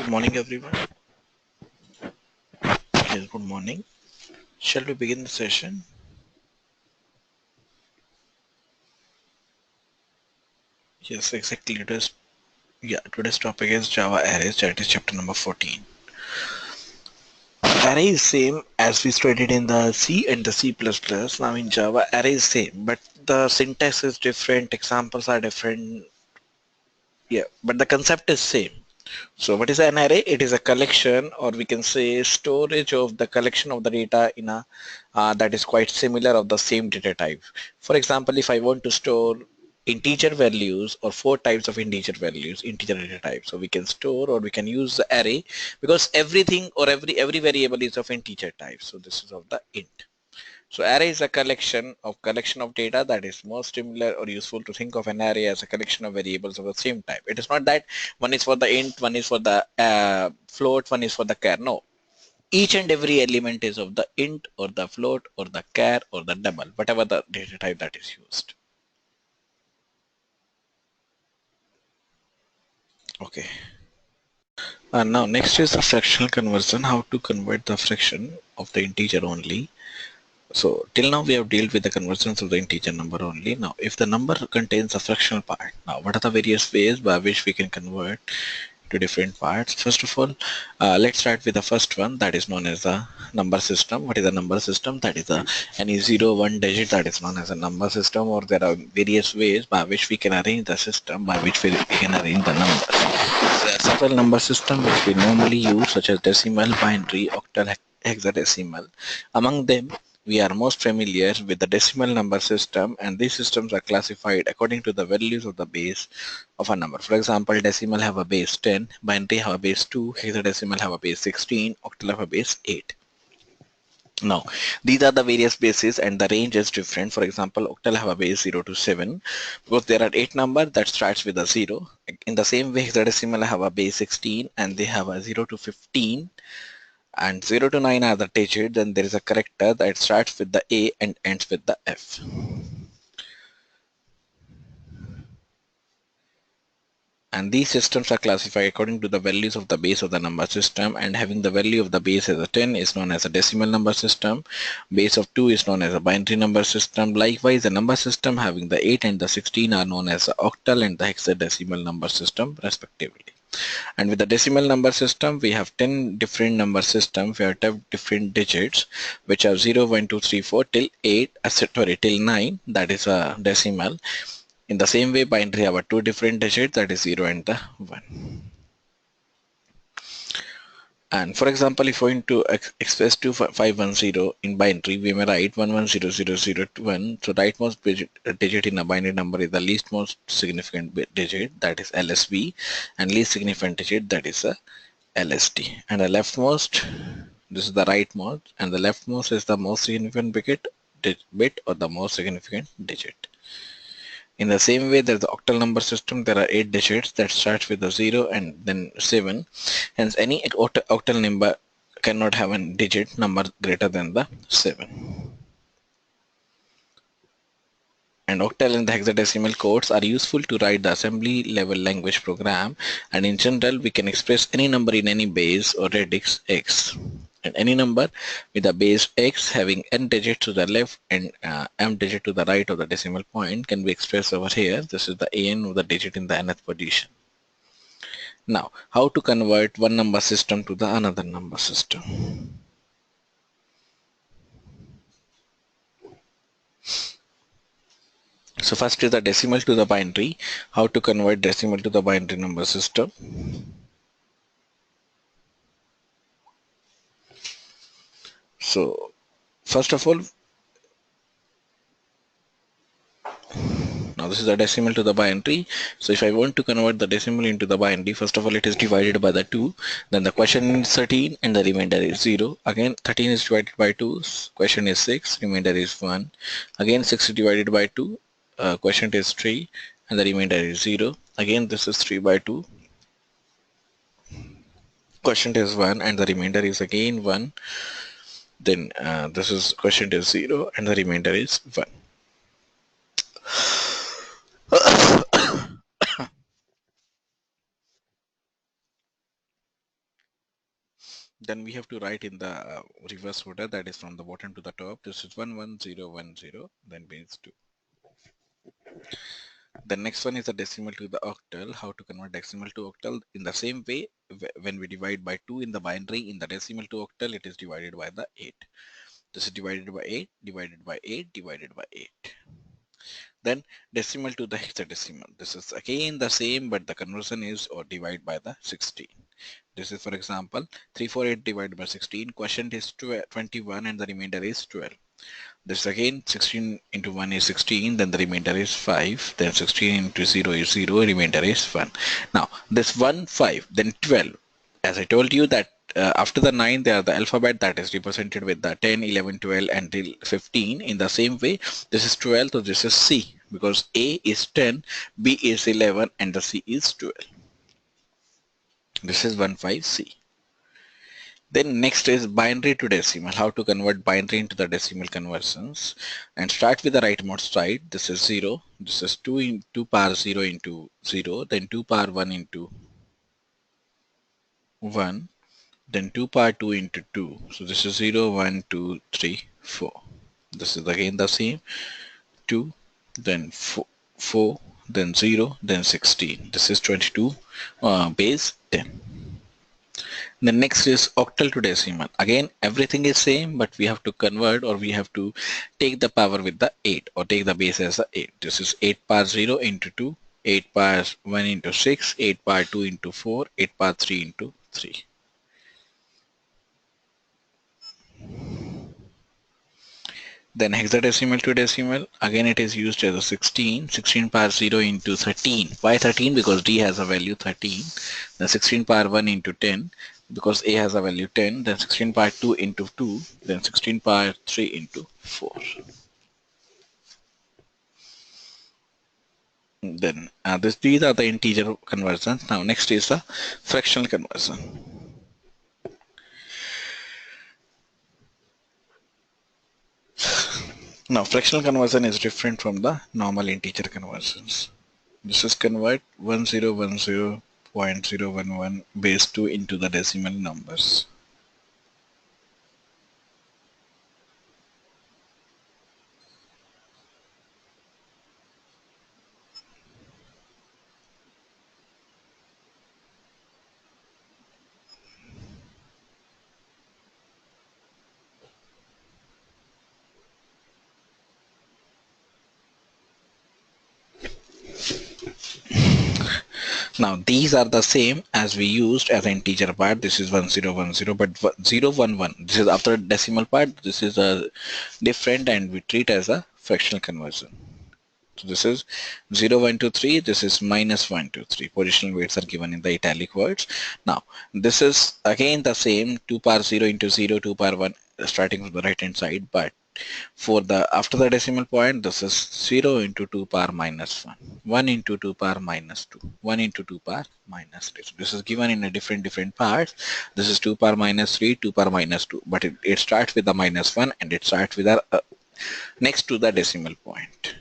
Good morning, everyone. Yes, good morning. Shall we begin the session? Yes, exactly. Today's topic is Java arrays. That is chapter number 14. Array is same as we studied in the C and the C++. Now in Java, array is same, but the syntax is different. Examples are different. Yeah, but the concept is same. So what is an array? It is a collection, or we can say storage of the collection of the data in a that is quite similar of the same data type. For example, if I want to store integer values or four types of integer values, integer data type, so we can store or we can use the array because everything or every variable is of integer type. So this is of the int. So array is a collection of data that is more similar or useful to think of an array as a collection of variables of the same type. It is not that one is for the int, one is for the float, one is for the char. No, each and every element is of the int or the float or the char or the double, whatever the data type that is used. Okay. Now next is the fractional conversion. How to convert the fraction of the integer only. So till now we have dealt with the conversions of the integer number only. Now if the number contains a fractional part, now what are the various ways by which we can convert to different parts? First of all, let's start with the first one, that is known as the number system. What is the number system? That is any 0 1 digit that is known as a number system, or there are various ways by which we can arrange the system by which we can arrange the numbers. There are several number systems which we normally use, such as decimal, binary, octal, hexadecimal. Among them, we are most familiar with the decimal number system, and these systems are classified according to the values of the base of a number. For example, decimal have a base 10, binary have a base 2, hexadecimal have a base 16, octal have a base 8. Now, these are the various bases and the range is different. For example, octal have a base 0 to 7 because there are 8 numbers that starts with a 0. In the same way, hexadecimal have a base 16 and they have a 0 to 15, and 0 to 9 are the digits. Then there is a character that starts with the A and ends with the F. And these systems are classified according to the values of the base of the number system, and having the value of the base as a 10 is known as a decimal number system. Base of 2 is known as a binary number system. Likewise, the number system having the 8 and the 16 are known as the octal and the hexadecimal number system respectively. And with the decimal number system, we have 10 different number systems. We have 10 different digits, which are 0, 1, 2, 3, 4 till 8, till 9, that is a decimal. In the same way, binary have two different digits, that is 0 and the 1. And for example, if we want to express 2510 in binary, we may write 110001. So rightmost digit in a binary number is the least most significant digit, that is LSB, and least significant digit, that is a LSD. And the leftmost, this is the rightmost, and the leftmost is the most significant bit or the most significant digit. In the same way, there's the octal number system. There are 8 digits that starts with a 0 and then 7. Hence, any octal number cannot have a digit number greater than the 7. And octal and the hexadecimal codes are useful to write the assembly level language program. And in general, we can express any number in any base or radix x. And any number with a base x having n digits to the left and m digit to the right of the decimal point can be expressed over here. This is the an of the digit in the nth position. Now, how to convert one number system to the another number system? So first is the decimal to the binary. How to convert decimal to the binary number system? So first of all, now this is the decimal to the binary. So if I want to convert the decimal into the binary, first of all it is divided by the 2. Then the question is 13 and the remainder is 0. Again 13 is divided by 2. Question is 6. Remainder is 1. Again 6 is divided by 2. Question is 3 and the remainder is 0. Again this is 3 by 2. Question is 1 and the remainder is again 1. Then this is question is 0 and the remainder is 1. Then we have to write in the reverse order, that is from the bottom to the top. This is 11010, then base 2. The next one is the decimal to the octal. How to convert decimal to octal? In the same way, when we divide by 2 in the binary, in the decimal to octal, it is divided by the 8. This is divided by 8, divided by 8, divided by 8. Then decimal to the hexadecimal. This is again the same, but the conversion is or divide by the 16. This is, for example, 348 divided by 16. Quotient is 21 and the remainder is 12. This again 16 into 1 is 16, then the remainder is 5, then 16 into 0 is 0, remainder is 1. Now this 1, 5, then 12. As I told you that after the 9 they are the alphabet that is represented with the 10, 11, 12 until 15. In the same way, this is 12, so this is C, because A is 10, B is 11 and the C is 12. This is 15C. Then next is binary to decimal. How to convert binary into the decimal conversions. And start with the rightmost side. This is 0. This is 2 power 0 into 0. Then 2 power 1 into 1. Then 2 power 2 into 2. So this is 0, 1, 2, 3, 4. This is again the same. 2, then 4, then 0, then 16. This is 22 base 10. The next is octal to decimal. Again, everything is same, but we have to convert, or we have to take the power with the 8 or take the base as a 8. This is 8 power 0 into 2, 8 power 1 into 6, 8 power 2 into 4, 8 power 3 into 3. Then hexadecimal to decimal, again it is used as a 16, 16 power 0 into 13. Why 13? Because D has a value 13. Then 16 power 1 into 10, because A has a value 10. Then 16 power 2 into 2, then 16 power 3 into 4. Then these are the integer conversions. Now next is the fractional conversion. Now fractional conversion is different from the normal integer conversions. This is convert 1010.011 base 2 into the decimal numbers. Now these are the same as we used as an integer part. This is 1010, but 011. This is after decimal part. This is a different, and we treat as a fractional conversion. So this is 0, 1, 2, 3. This is minus 1, 2, 3. Positional weights are given in the italic words. Now this is again the same. 2 power 0 into 0, 2 power 1, starting from the right hand side, but for the after the decimal point, this is 0 into 2 power minus 1, 1 into 2 power minus 2, 1 into 2 power minus 3. So this is given in a different parts. This is 2 power minus 3, 2 power minus 2, but it starts with the minus 1 and it starts with a next to the decimal point.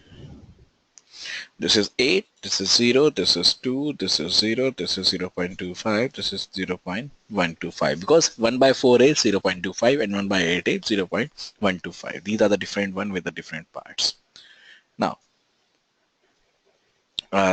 This is 8, this is 0, this is 2, this is 0, this is 0.25, this is 0.125, because 1 by 4 is 0.25 and 1 by 8 is 0.125. These are the different one with the different parts. Now,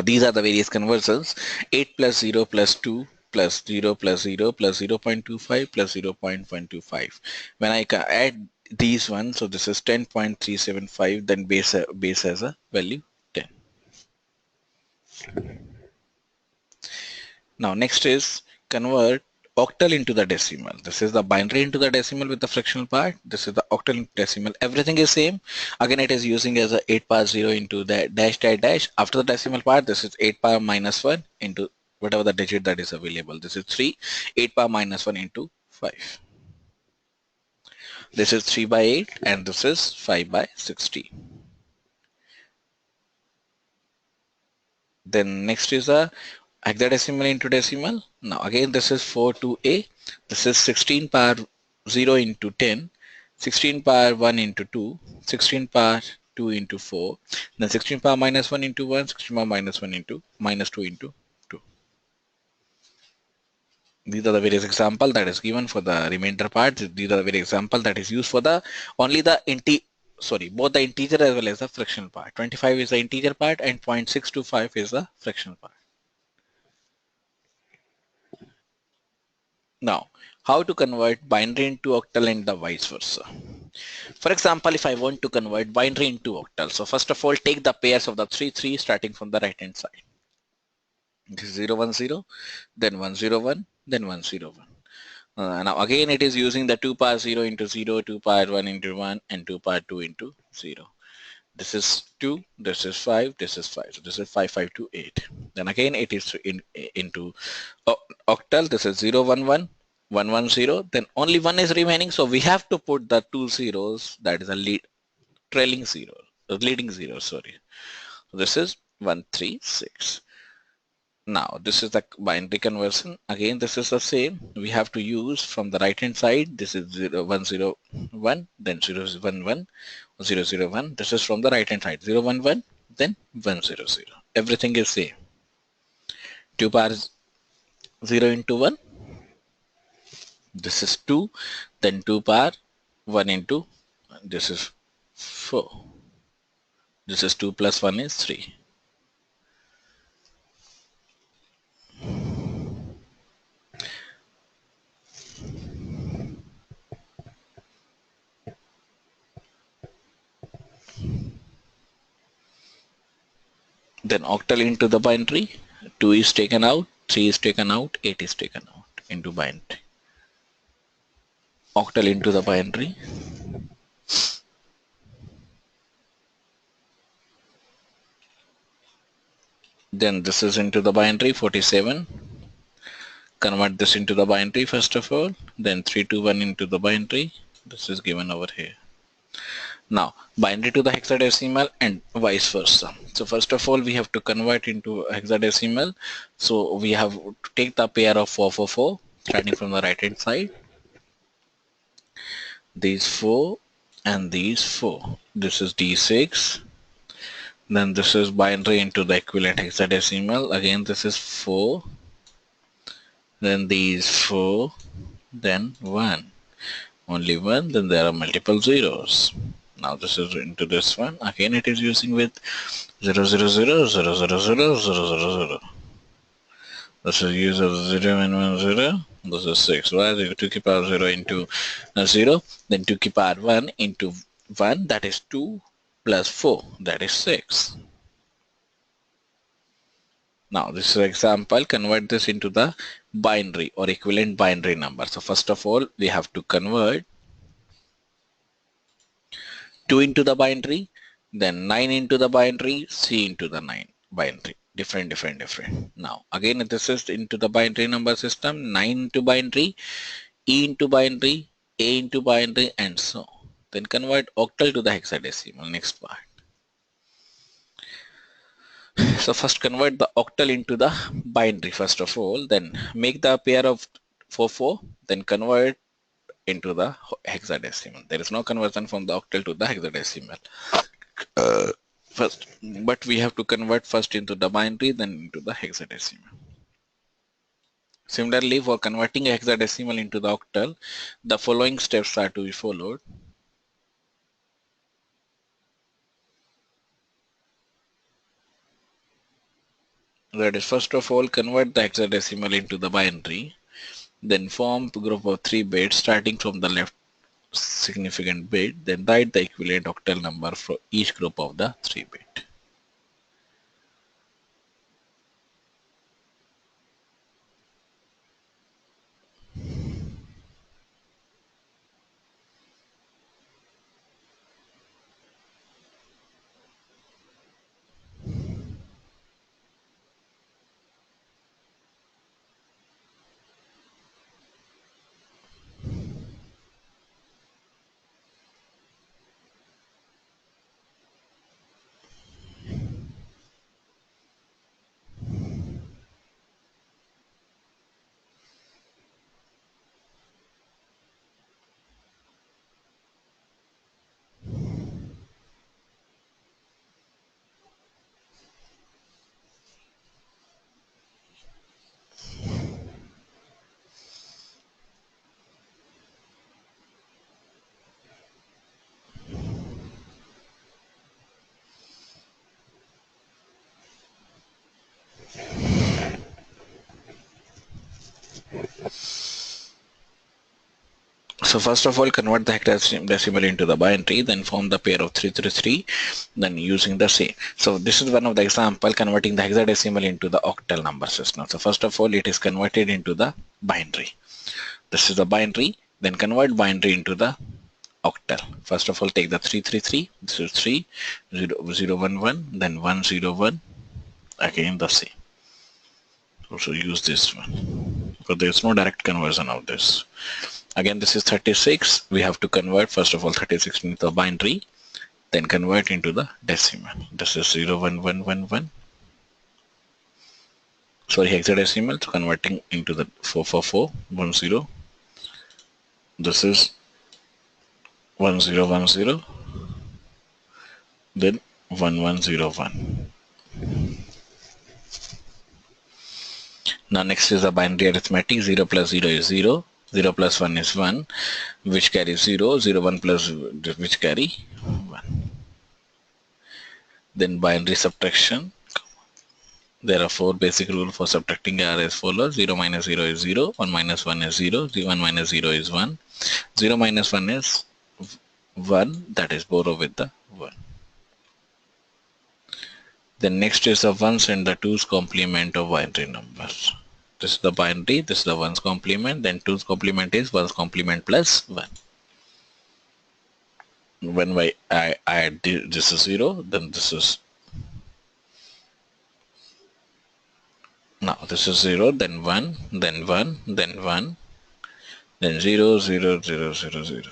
these are the various conversions. 8 plus 0 plus 2 plus 0 plus 0 plus 0.25 plus 0.125. When I add these ones, so this is 10.375, then base has a value 10. Now next is convert octal into the decimal. This is the binary into the decimal with the fractional part. This is the octal into decimal. Everything is same. Again, it is using as a 8 power 0 into the dash dash dash. After the decimal part, this is 8 power minus 1 into whatever the digit that is available. This is 3, 8 power minus 1 into 5. This is 3 by 8 and this is 5 by 16. Then next is a hexadecimal into decimal. Now again this is 4 to A. This is 16 power 0 into 10, 16 power 1 into 2, 16 power 2 into 4, then 16 power minus 1 into 1, 16 power minus 1 into minus 2 into 2. These are the various example that is given for the remainder part. These are the various example that is used for the only the both the integer as well as the fractional part. 25 is the integer part and 0.625 is the fractional part. Now, how to convert binary into octal and the vice versa. For example, if I want to convert binary into octal, so first of all, take the pairs of the 3 starting from the right hand side. This is 0 1 0, then 1 0 1, then 1 0 1. Now again it is using the 2 power 0 into 0, 2 power 1 into 1 and 2 power 2 into 0. This is 2, this is 5, this is 5. So this is 5, 5 to 8. Then again it is into octal. This is 0 1 1, 1 1 0. Then only 1 is remaining. So we have to put the 2 zeros, that is a trailing 0, leading 0, sorry. So this is 1 3 6. Now this is the binary conversion. Again this is the same. We have to use from the right hand side. This is 0 1 0 1, then 0 1 1, 0 0 1. This is from the right hand side. 0 1 1, then 1 0 0. Everything is same. 2 power 0 into 1. This is 2. Then 2 power 1 into, this is 4. This is 2 plus 1 is 3. Then octal into the binary. 2 is taken out, 3 is taken out, 8 is taken out into binary. Octal into the binary. Then this is into the binary 47. Convert this into the binary first of all. Then 321 into the binary. This is given over here. Now binary to the hexadecimal and vice versa. So first of all we have to convert into hexadecimal. So we have to take the pair of 444 starting from the right hand side. These 4 and these 4. This is D6. Then this is binary into the equivalent hexadecimal. Again this is 4. Then these 4. Then 1. Only 1. Then there are multiple zeros. Now this is into this one. Again it is using with 0 0 0 0 0 0 0 0 0. This is use of 0 and 1 0. This is 6. Why? 2 to power 0 into 0. Then 2 to power 1 into 1. That is 2 plus 4. That is 6. Now this is an example. Convert this into the binary or equivalent binary number. So first of all we have to convert 2 into the binary, then 9 into the binary, C into the 9 binary. Different. Now again this is into the binary number system. 9 into binary, E into binary, A into binary, and so. Then convert octal to the hexadecimal. Next part. So first convert the octal into the binary first of all. Then make the pair of 4 4. Then convert into the hexadecimal. There is no conversion from the octal to the hexadecimal. First, but we have to convert first into the binary, then into the hexadecimal. Similarly, for converting a hexadecimal into the octal, the following steps are to be followed. That is, first of all, convert the hexadecimal into the binary, then form a group of 3 bits starting from the left significant bit, then write the equivalent octal number for each group of the 3 bit. So first of all, convert the hexadecimal into the binary, then form the pair of 333, then using the same. So this is one of the example converting the hexadecimal into the octal number system. So first of all, it is converted into the binary. This is the binary, then convert binary into the octal. First of all, take the 333, this is 3, 0, 0, 1, 1, then 1, 0, 1, again the same. Also use this one, because there is no direct conversion of this. Again, this is 36. We have to convert first of all 36 into the binary, then convert into the decimal. This is 0, 1, 1, 1, 1. Sorry, hexadecimal. So converting into the 4, 4, 4, 1, 0. This is 1, 0, 1, 0. Then 1, 1, 0, 1. Now next is the binary arithmetic. 0 plus 0 is 0. 0 plus 1 is 1, which carries 0, 0, 1 plus which carry 1. Then binary subtraction. There are 4 basic rules for subtracting are as follows. 0 minus 0 is 0, 1 minus 1 is 0, 1 minus 0 is 1, 0 minus 1 is 1, that is borrow with the 1. Then next is the ones and the twos complement of binary numbers. This is the binary, this is the ones complement, then twos complement is ones complement plus 1. When I add this is 0, then this is, now this is 0, then 1, then 1, then 1, then 0, 0, 0, 0, 0.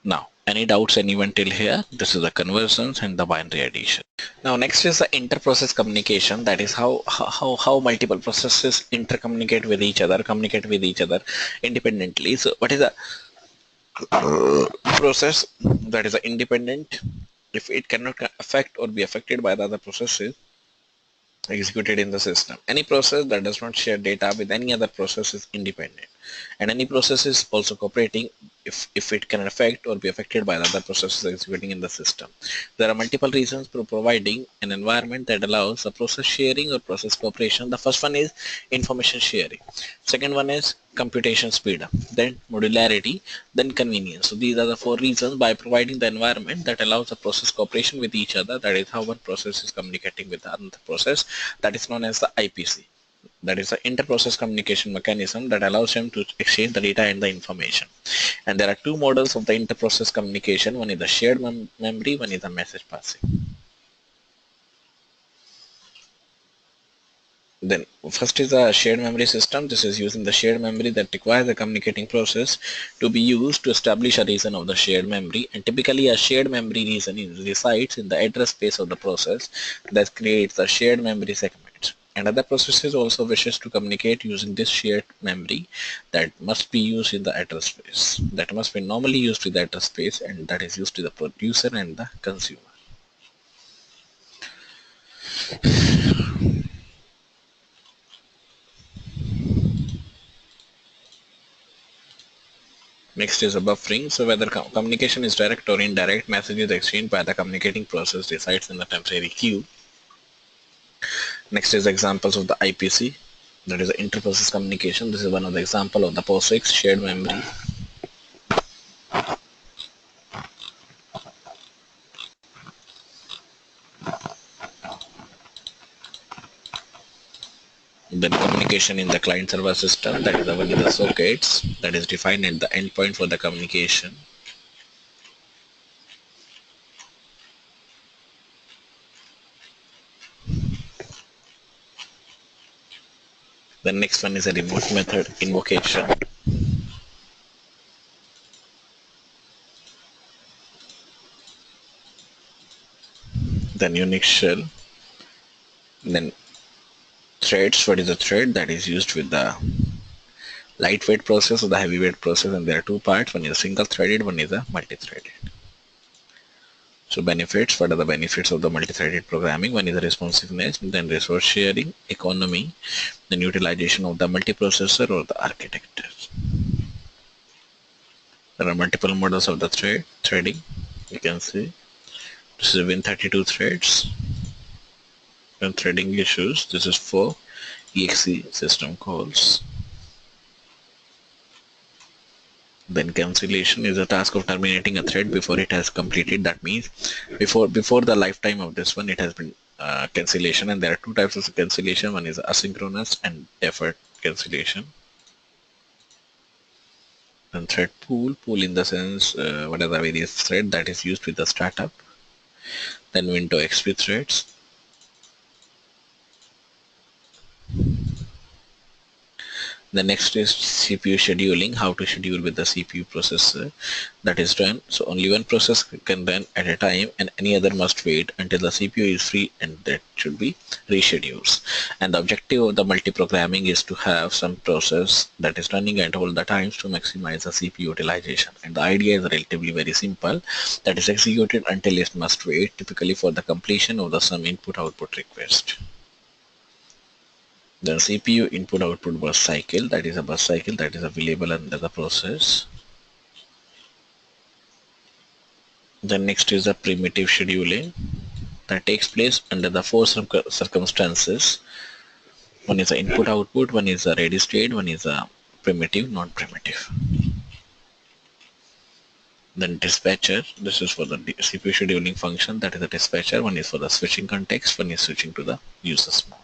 Now, any doubts anyone till here? This is the conversions and the binary addition. Now next is the interprocess communication. That is how multiple processes intercommunicate with each other, communicate with each other independently. So what is the process that is independent if it cannot affect or be affected by the other processes executed in the system? Any process that does not share data with any other process is independent, and any process is also cooperating if it can affect or be affected by the other processes executing in the system. There are multiple reasons for providing an environment that allows the process sharing or process cooperation. The first one is information sharing. Second one is computation speed, then modularity, then convenience. So these are the 4 reasons by providing the environment that allows the process cooperation with each other. That is how one process is communicating with another process. That is known as the IPC. That is the interprocess communication mechanism that allows them to exchange the data and the information. And there are 2 models of the interprocess communication. One is the shared memory, one is the message passing. Then first is the shared memory system. This is using the shared memory that requires the communicating process to be used to establish a region of the shared memory. And typically a shared memory region resides in the address space of the process that creates a shared memory segment. And other processes also wishes to communicate using this shared memory that must be used in the address space. That must be normally used in the address space, and that is used to the producer and the consumer. Next is a buffering. So whether communication is direct or indirect, messages exchanged by the communicating process resides in the temporary queue. Next is examples of the IPC, that is the interprocess communication. This is one of the example of the POSIX shared memory. Then communication in the client server system, that is the one of the sockets that is defined at the endpoint for the communication. The next one is a remote method invocation. Then Unix shell. Then threads. What is a thread? That is used with the lightweight process or the heavyweight process, and there are 2 parts. One is a single threaded, one is a multi-threaded. So benefits, what are the benefits of the multi-threaded programming? One is the responsiveness, then resource sharing, economy, then utilization of the multiprocessor or the architecture. There are multiple models of the threading. You can see this is Win32 threads. When threading issues, this is for exe system calls. Then cancellation is a task of terminating a thread before it has completed. That means before the lifetime of this one, it has been cancellation. And there are two types of cancellation. One is asynchronous and deferred cancellation. And thread pool in the sense what are the various thread that is used with the startup. Then window XP threads. The next is CPU scheduling, how to schedule with the CPU processor. That is done. So only one process can run at a time and any other must wait until the CPU is free, and that should be rescheduled. And the objective of the multi-programming is to have some process that is running at all the times to maximize the CPU utilization. And the idea is relatively very simple, that is executed until it must wait, typically for the completion of the some input-output request. Then CPU input output bus cycle, that is a bus cycle that is available under the process. Then next is the primitive scheduling that takes place under the four circumstances. One is the input output, one is the ready state, one is a primitive, non-primitive. Then dispatcher, this is for the CPU scheduling function, that is the dispatcher. One is for the switching context, one is switching to the users mode.